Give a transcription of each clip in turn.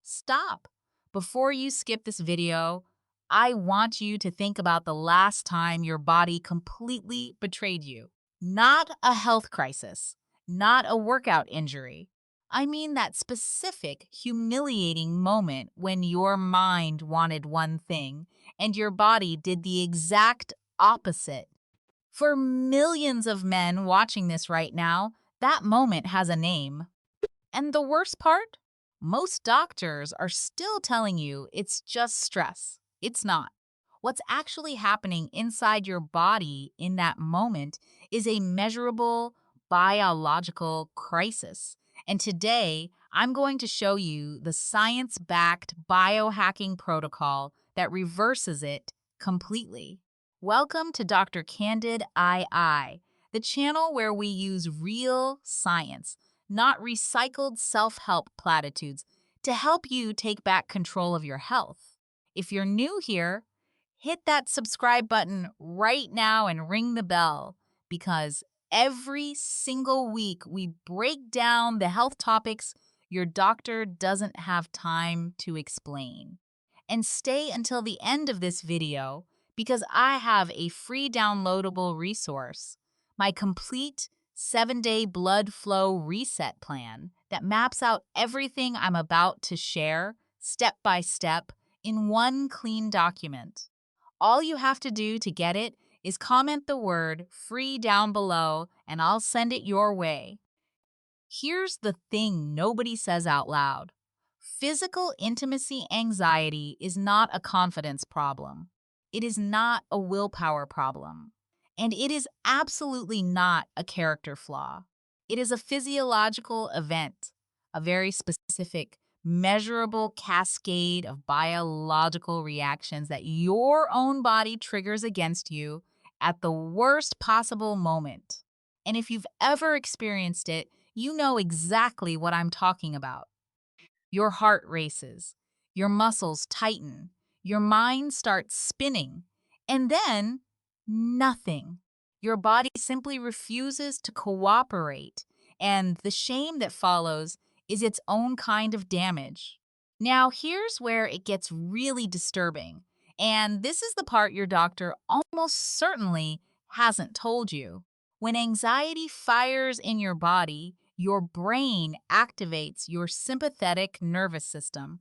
stop. Before you skip this video, I want you to think about the last time your body completely betrayed you. Not a health crisis, not a workout injury. I mean that specific, humiliating moment when your mind wanted one thing and your body did the exact opposite. For millions of men watching this right now, that moment has a name. And the worst part? Most doctors are still telling you it's just stress. It's not. What's actually happening inside your body in that moment is a measurable biological crisis. And today, I'm going to show you the science-backed biohacking protocol that reverses it completely. Welcome to Dr.CandidAi, the channel where we use real science, not recycled self-help platitudes, to help you take back control of your health. If you're new here, hit that subscribe button right now and ring the bell, because every single week we break down the health topics your doctor doesn't have time to explain. And stay until the end of this video because I have a free downloadable resource, my complete 7-day blood flow reset plan that maps out everything I'm about to share step by step in one clean document. All you have to do to get it is comment the word free down below and I'll send it your way. Here's the thing nobody says out loud. Physical intimacy anxiety is not a confidence problem. It is not a willpower problem. And it is absolutely not a character flaw. It is a physiological event, a very specific, measurable cascade of biological reactions that your own body triggers against you at the worst possible moment. And if you've ever experienced it, you know exactly what I'm talking about. Your heart races, your muscles tighten, your mind starts spinning, and then nothing. Your body simply refuses to cooperate, and the shame that follows is its own kind of damage. Now, here's where it gets really disturbing, and this is the part your doctor almost certainly hasn't told you. When anxiety fires in your body, your brain activates your sympathetic nervous system.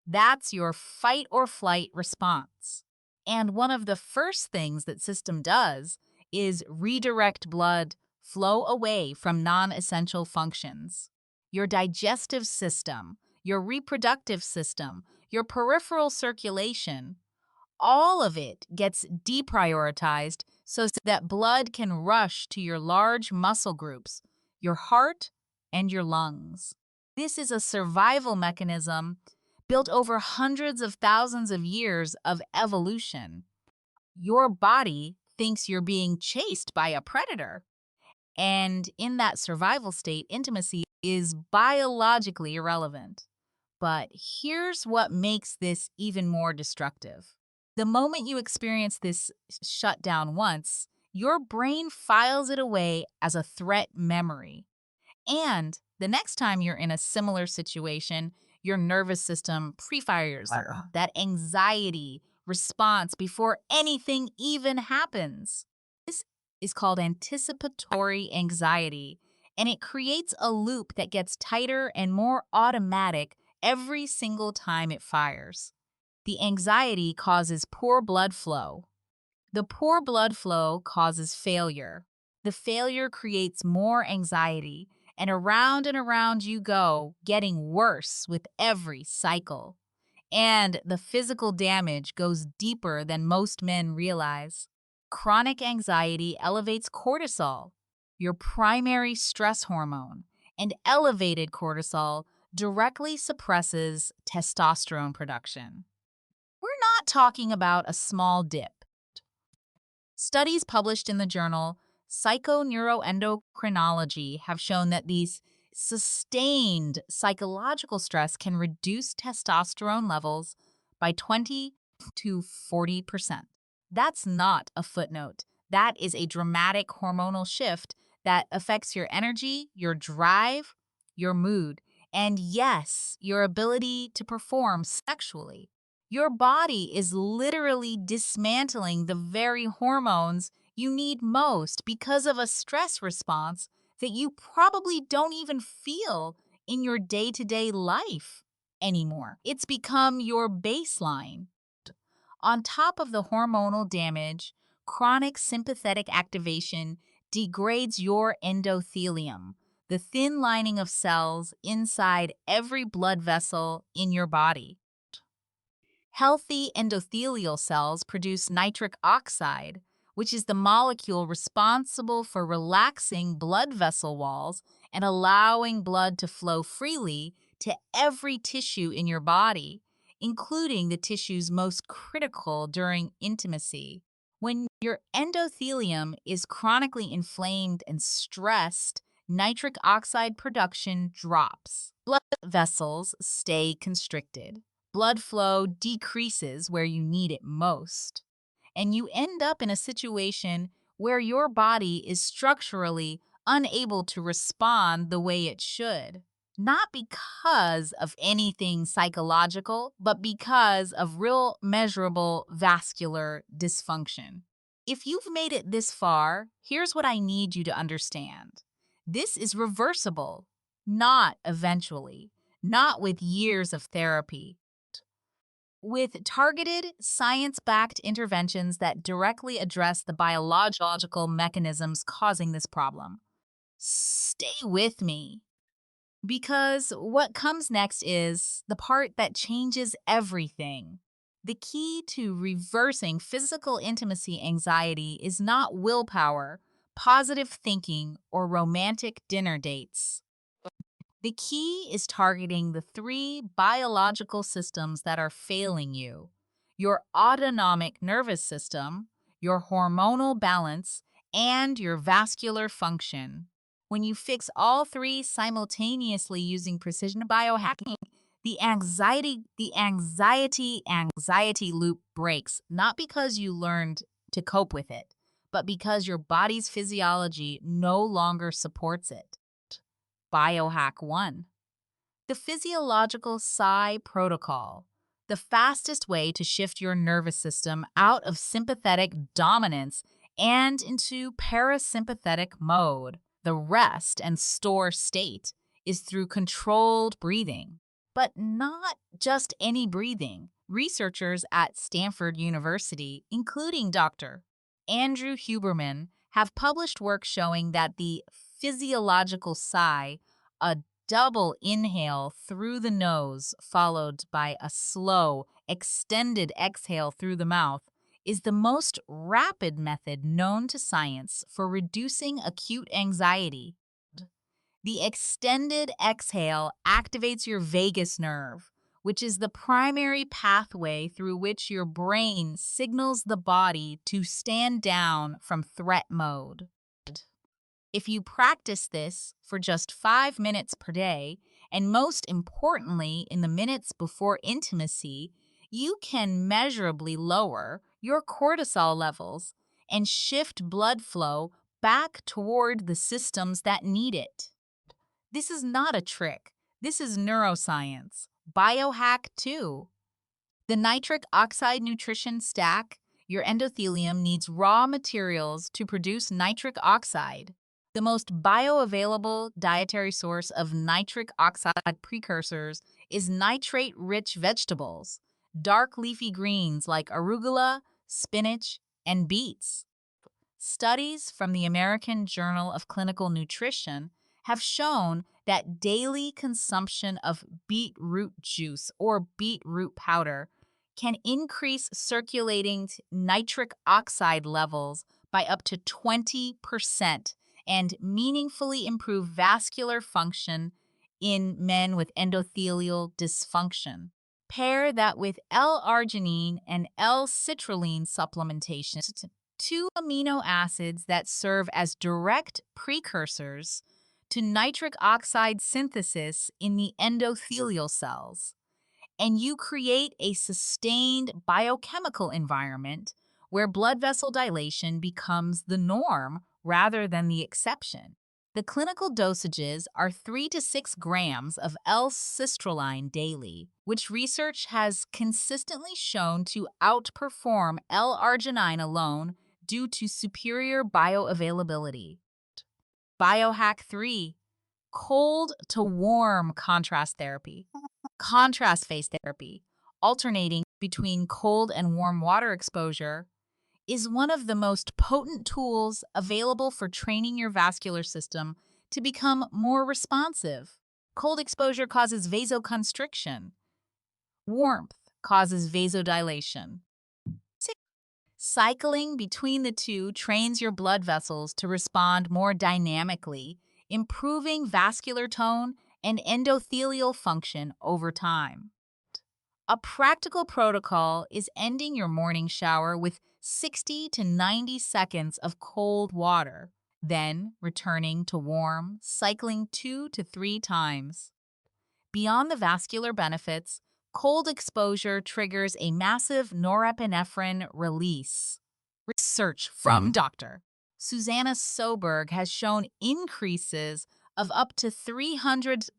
That's your fight or flight response. And one of the first things that system does is redirect blood flow away from non-essential functions. Your digestive system, your reproductive system, your peripheral circulation, all of it gets deprioritized so that blood can rush to your large muscle groups, your heart, and your lungs. This is a survival mechanism built over hundreds of thousands of years of evolution. Your body thinks you're being chased by a predator. And in that survival state, intimacy is biologically irrelevant. But here's what makes this even more destructive. The moment you experience this shutdown once, your brain files it away as a threat memory. And the next time you're in a similar situation, your nervous system prefires that anxiety response before anything even happens. This is called anticipatory anxiety, and it creates a loop that gets tighter and more automatic every single time it fires. The anxiety causes poor blood flow. The poor blood flow causes failure. The failure creates more anxiety, and around you go, getting worse with every cycle. And the physical damage goes deeper than most men realize. Chronic anxiety elevates cortisol, your primary stress hormone, and elevated cortisol directly suppresses testosterone production. We're not talking about a small dip. Studies published in the journal Psychoneuroendocrinology have shown that these sustained psychological stress can reduce testosterone levels by 20 to 40%. That's not a footnote. That is a dramatic hormonal shift that affects your energy, your drive, your mood, and yes, your ability to perform sexually. Your body is literally dismantling the very hormones you need most because of a stress response that you probably don't even feel in your day to day life anymore. It's become your baseline. On top of the hormonal damage, chronic sympathetic activation degrades your endothelium, the thin lining of cells inside every blood vessel in your body. Healthy endothelial cells produce nitric oxide, which is the molecule responsible for relaxing blood vessel walls and allowing blood to flow freely to every tissue in your body, including the tissues most critical during intimacy. When your endothelium is chronically inflamed and stressed, nitric oxide production drops. Blood vessels stay constricted. Blood flow decreases where you need it most, and you end up in a situation where your body is structurally unable to respond the way it should. Not because of anything psychological, but because of real measurable vascular dysfunction. If you've made it this far, here's what I need you to understand. This is reversible, not eventually, not with years of therapy. With targeted, science backed interventions that directly address the biological mechanisms causing this problem. Stay with me, because what comes next is the part that changes everything. The key to reversing physical intimacy anxiety is not willpower, positive thinking, or romantic dinner dates. The key is targeting the three biological systems that are failing you: your autonomic nervous system, your hormonal balance, and your vascular function. When you fix all three simultaneously using precision biohacking, the anxiety loop breaks, not because you learned to cope with it, but because your body's physiology no longer supports it. Biohack 1. The physiological psi protocol, the fastest way to shift your nervous system out of sympathetic dominance and into parasympathetic mode. The rest and store state is through controlled breathing, but not just any breathing. Researchers at Stanford University, including Dr. Andrew Huberman, have published work showing that the physiological sigh, a double inhale through the nose followed by a slow, extended exhale through the mouth, is the most rapid method known to science for reducing acute anxiety. The extended exhale activates your vagus nerve, which is the primary pathway through which your brain signals the body to stand down from threat mode. If you practice this for just 5 minutes per day, and most importantly, in the minutes before intimacy, you can measurably lower your cortisol levels and shift blood flow back toward the systems that need it. This is not a trick. This is neuroscience. Biohack 2. The nitric oxide nutrition stack. Your endothelium needs raw materials to produce nitric oxide. The most bioavailable dietary source of nitric oxide precursors is nitrate-rich vegetables, dark leafy greens like arugula, spinach, and beets. Studies from the American Journal of Clinical Nutrition have shown that daily consumption of beetroot juice or beetroot powder can increase circulating nitric oxide levels by up to 20% and meaningfully improve vascular function in men with endothelial dysfunction. Pair that with L-arginine and L-citrulline supplementation, two amino acids that serve as direct precursors to nitric oxide synthesis in the endothelial cells, and you create a sustained biochemical environment where blood vessel dilation becomes the norm rather than the exception. The clinical dosages are 3 to 6 grams of L-cistrulline daily, which research has consistently shown to outperform L-arginine alone due to superior bioavailability. Biohack 3, cold to warm contrast therapy. Contrast phase therapy, alternating between cold and warm water exposure, is one of the most potent tools available for training your vascular system to become more responsive. Cold exposure causes vasoconstriction. Warmth causes vasodilation. Cycling between the two trains your blood vessels to respond more dynamically, improving vascular tone and endothelial function over time. A practical protocol is ending your morning shower with 60 to 90 seconds of cold water, then returning to warm, cycling 2 to 3 times. Beyond the vascular benefits, cold exposure triggers a massive norepinephrine release. Research from Dr. Susanna Soberg has shown increases of up to 300%,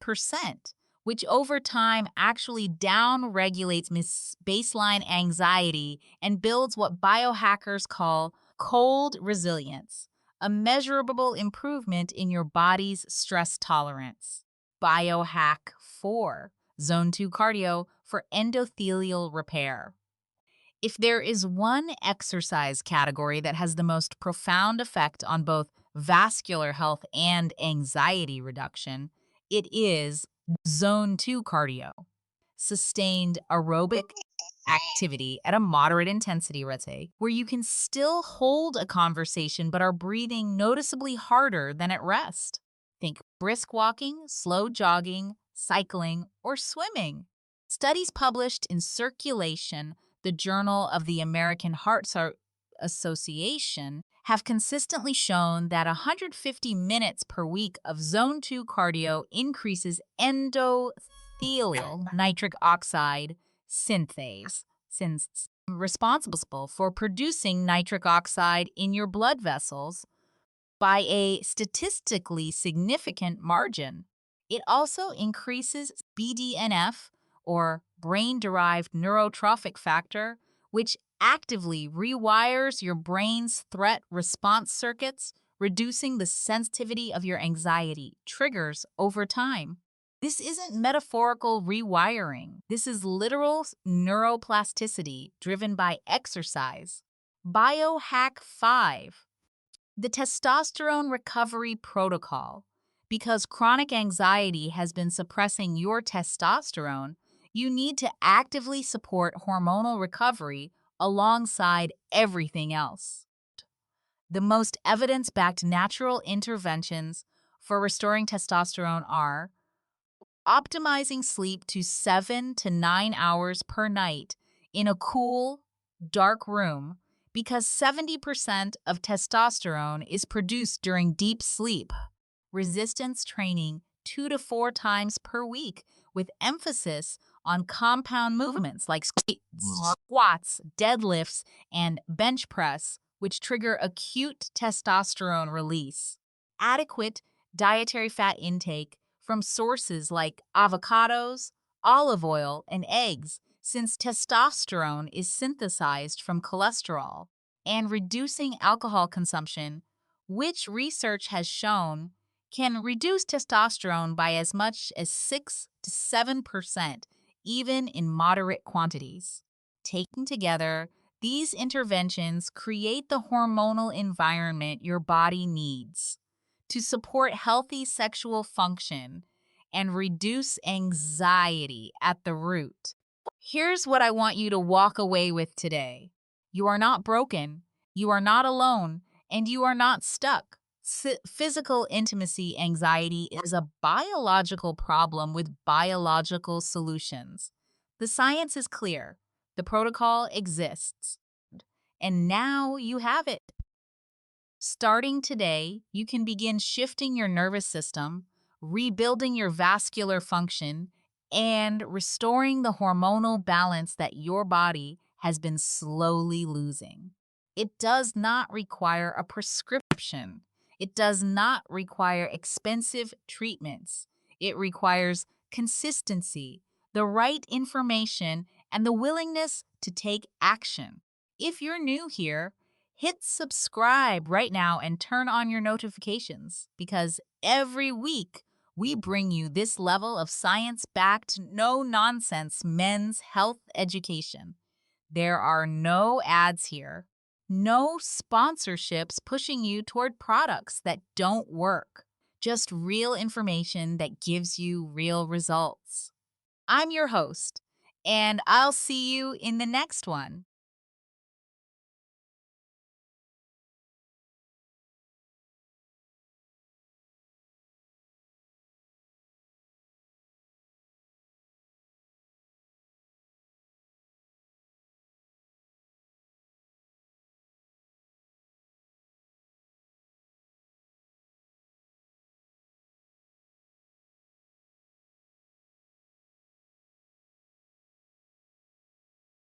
which over time actually down-regulates baseline anxiety and builds what biohackers call cold resilience, a measurable improvement in your body's stress tolerance. Biohack 4, Zone 2 cardio for endothelial repair. If there is one exercise category that has the most profound effect on both vascular health and anxiety reduction, it is Zone 2 cardio. Sustained aerobic activity at a moderate intensity rate, where you can still hold a conversation but are breathing noticeably harder than at rest. Think brisk walking, slow jogging, cycling, or swimming. Studies published in Circulation, the Journal of the American Heart Association, have consistently shown that 150 minutes per week of Zone 2 cardio increases endothelial nitric oxide synthase, since responsible for producing nitric oxide in your blood vessels by a statistically significant margin. It also increases BDNF, or brain-derived neurotrophic factor, which actively rewires your brain's threat response circuits, reducing the sensitivity of your anxiety triggers over time. This isn't metaphorical rewiring. This is literal neuroplasticity driven by exercise. Biohack 5, the testosterone recovery protocol. Because chronic anxiety has been suppressing your testosterone, you need to actively support hormonal recovery alongside everything else. The most evidence-backed natural interventions for restoring testosterone are optimizing sleep to 7 to 9 hours per night in a cool, dark room, because 70% of testosterone is produced during deep sleep. Resistance training 2 to 4 times per week, with emphasis on compound movements like squats, deadlifts, and bench press, which trigger acute testosterone release. Adequate dietary fat intake from sources like avocados, olive oil, and eggs, since testosterone is synthesized from cholesterol. And reducing alcohol consumption, which research has shown can reduce testosterone by as much as 6 to 7%, even in moderate quantities. Taken together, these interventions create the hormonal environment your body needs to support healthy sexual function and reduce anxiety at the root. Here's what I want you to walk away with today. You are not broken, you are not alone, and you are not stuck. Physical intimacy anxiety is a biological problem with biological solutions. The science is clear. The protocol exists. And now you have it. Starting today, you can begin shifting your nervous system, rebuilding your vascular function, and restoring the hormonal balance that your body has been slowly losing. It does not require a prescription. It does not require expensive treatments. It requires consistency, the right information, and the willingness to take action. If you're new here, hit subscribe right now and turn on your notifications because every week we bring you this level of science-backed, no-nonsense men's health education. There are no ads here, no sponsorships pushing you toward products that don't work, just real information that gives you real results. I'm your host, and I'll see you in the next one.